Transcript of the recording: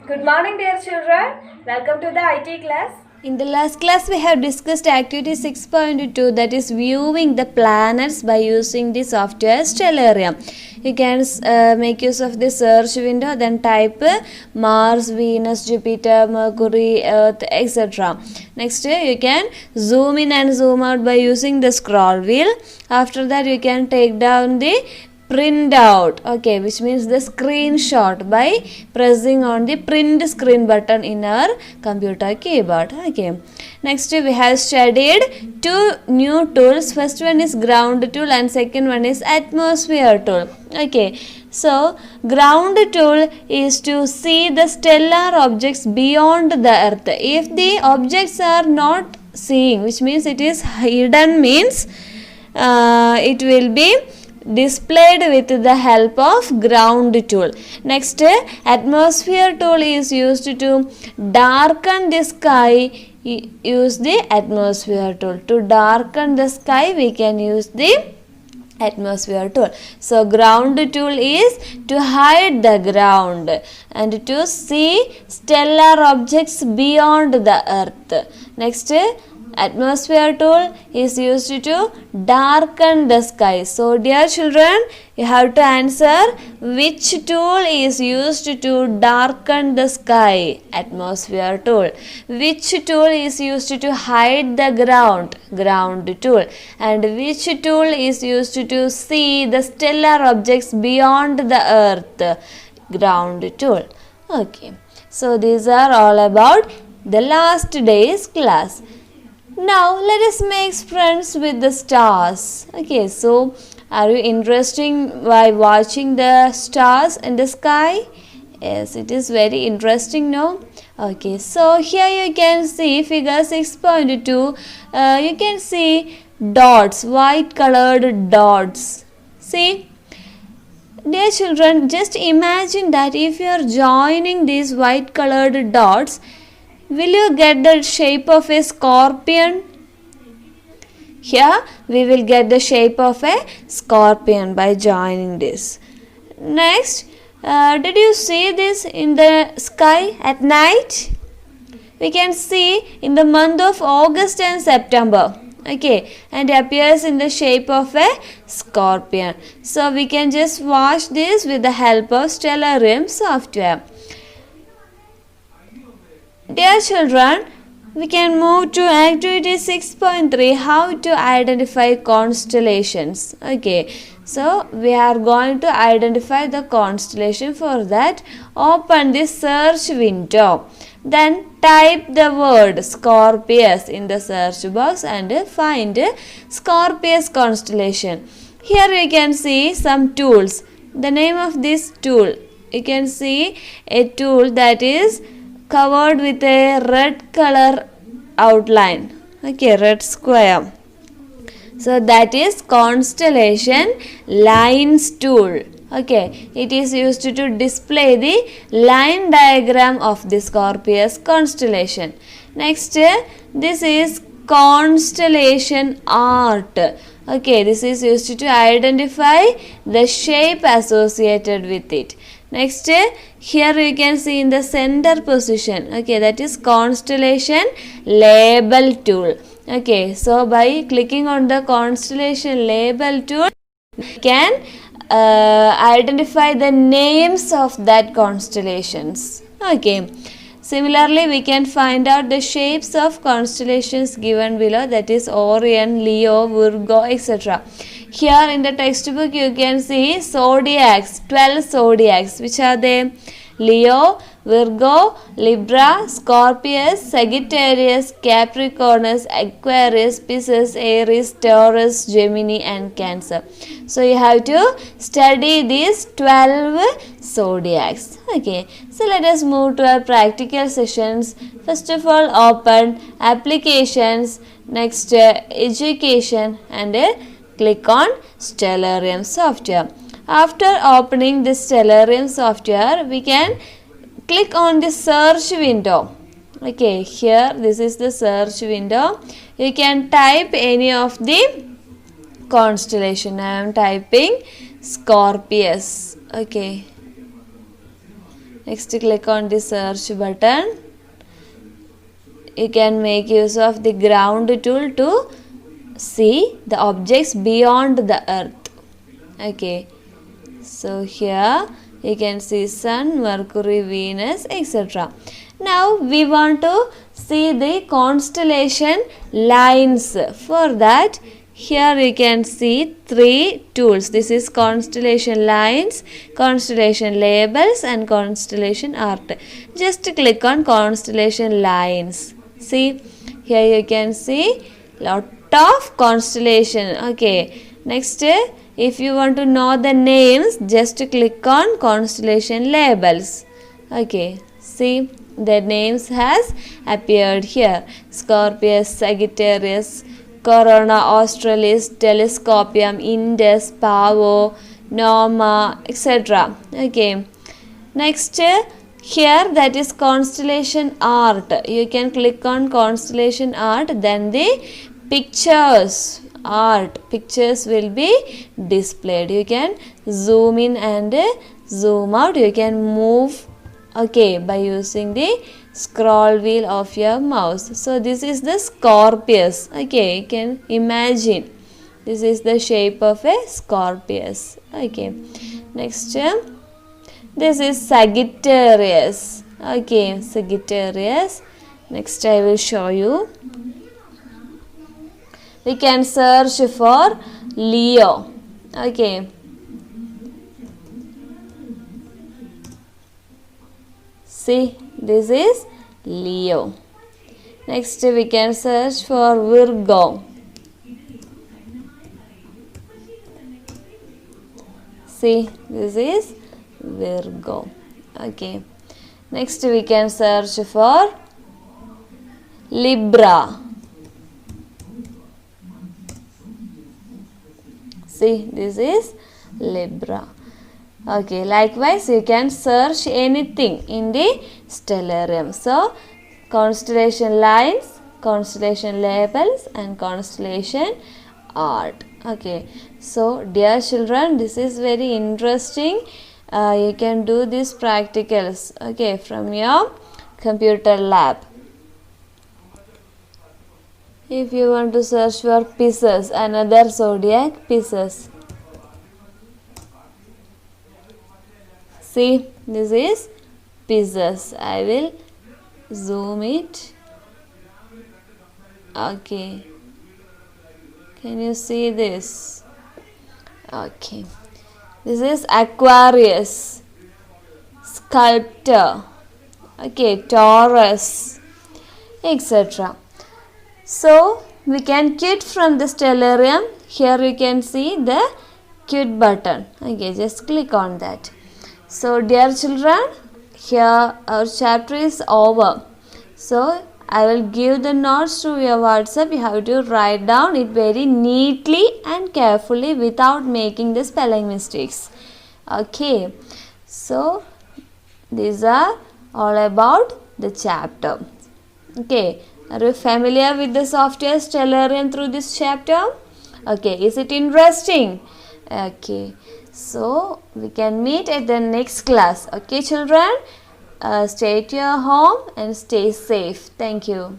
Good morning, dear children. Welcome to the IT class. In the last class, we have discussed activity 6.2, that is viewing the planets by using the software Stellarium. You can make use of the search window, then type Mars, Venus, Jupiter, Mercury, Earth, etc. Next, you can zoom in and zoom out by using the scroll wheel. After that, you can take down the print out, okay, which means the screenshot by pressing on the print screen button in our computer keyboard. Okay, next we have studied two new tools. First one is ground tool and second one is atmosphere tool. Okay, so ground tool is to see the stellar objects beyond the earth. If the objects are not seeing, which means it is hidden, means it will be displayed with the help of ground tool. Next, atmosphere tool is used to darken the sky. Use the atmosphere tool. To darken the sky, we can use the atmosphere tool. So ground tool is to hide the ground and to see stellar objects beyond the earth. Next, atmosphere tool is used to darken the sky. So dear children, you have to answer which tool is used to darken the sky. Atmosphere tool. Which tool is used to hide the ground? Ground tool. And which tool is used to see the stellar objects beyond the earth? Ground tool. Okay, so these are all about the last day's class. Now let us make friends with the stars. Okay, so are you interested by watching the stars in the sky? Yes, it is very interesting, no? Okay, so here you can see figure 6.2. You can see dots, white colored dots. See? Dear children, just imagine that if you are joining these white colored dots, will you get the shape of a scorpion? Here we will get the shape of a scorpion by joining this. Next, did you see this in the sky at night? We can see in the month of August and September. Okay, and appears in the shape of a scorpion. So we can just watch this with the help of Stellarium software. Dear children, we can move to activity 6.3, how to identify constellations. Okay, so we are going to identify the constellation. For that, open the search window. Then type the word Scorpius in the search box and find Scorpius constellation. Here you can see some tools. The name of this tool, you can see a tool that is covered with a red color outline. Okay, red square. So that is constellation lines tool. Okay, it is used to display the line diagram of the Scorpius constellation. Next, this is constellation art. Okay, this is used to identify the shape associated with it. Next, here you can see in the center position. Okay, that is constellation label tool. Okay, so by clicking on the constellation label tool, we can identify the names of that constellations. Okay, similarly we can find out the shapes of constellations given below, that is Orion, Leo, Virgo, etc. Here in the textbook you can see zodiacs, 12 zodiacs. Which are they? Leo, Virgo, Libra, Scorpius, Sagittarius, Capricornus, Aquarius, Pisces, Aries, Taurus, Gemini and Cancer. So you have to study these 12 zodiacs. Okay, so let us move to our practical sessions. First of all, open applications, next education, and click on Stellarium software. After opening this Stellarium software, we can click on the search window. Okay, here this is the search window. You can type any of the constellation. I am typing Scorpius. Okay, Next, click on the search button. You can make use of the ground tool to see the objects beyond the earth. Okay, so here you can see Sun, Mercury, Venus, etc. Now we want to see the constellation lines. For that, here you can see 3 tools. This is constellation lines, constellation labels and constellation art. Just click on constellation lines. See, here you can see lot of constellation. Okay, next, if you want to know the names, just click on constellation labels. Okay, see, the names has appeared here. Scorpius, Sagittarius, Corona Australis, Telescopium, Indus, Pavo, Noma, etc. Okay, next, here that is constellation art. You can click on constellation art, then the pictures pictures will be displayed. You can zoom in and zoom out. You can move, okay, by using the scroll wheel of your mouse. So this is the Scorpius. Okay, you can imagine this is the shape of a Scorpius. Okay, next, this is Sagittarius. Okay, Sagittarius. Next, I will show you. We can search for Leo. Okay, see, this is Leo. Next, we can search for Virgo. See, this is Virgo. Okay, next we can search for Libra. See, this is Libra. Okay, likewise you can search anything in the stellarium. So, constellation lines, constellation labels and constellation art. Okay, so dear children, this is very interesting. You can do these practicals, okay, from your computer lab. If you want to search for Pisces, another zodiac, Pisces. See, this is Pisces. I will zoom it. Okay, can you see this? Okay, this is Aquarius, Sculptor, okay, Taurus, etc. So, we can quit from the stellarium. Here you can see the quit button. Okay, just click on that. So, dear children, here our chapter is over. So, I will give the notes to your WhatsApp. You have to write down it very neatly and carefully without making the spelling mistakes. Okay, so these are all about the chapter. Okay, are you familiar with the software Stellarium through this chapter? Okay, is it interesting? Okay, so we can meet at the next class. Okay, children, stay at your home and stay safe. Thank you.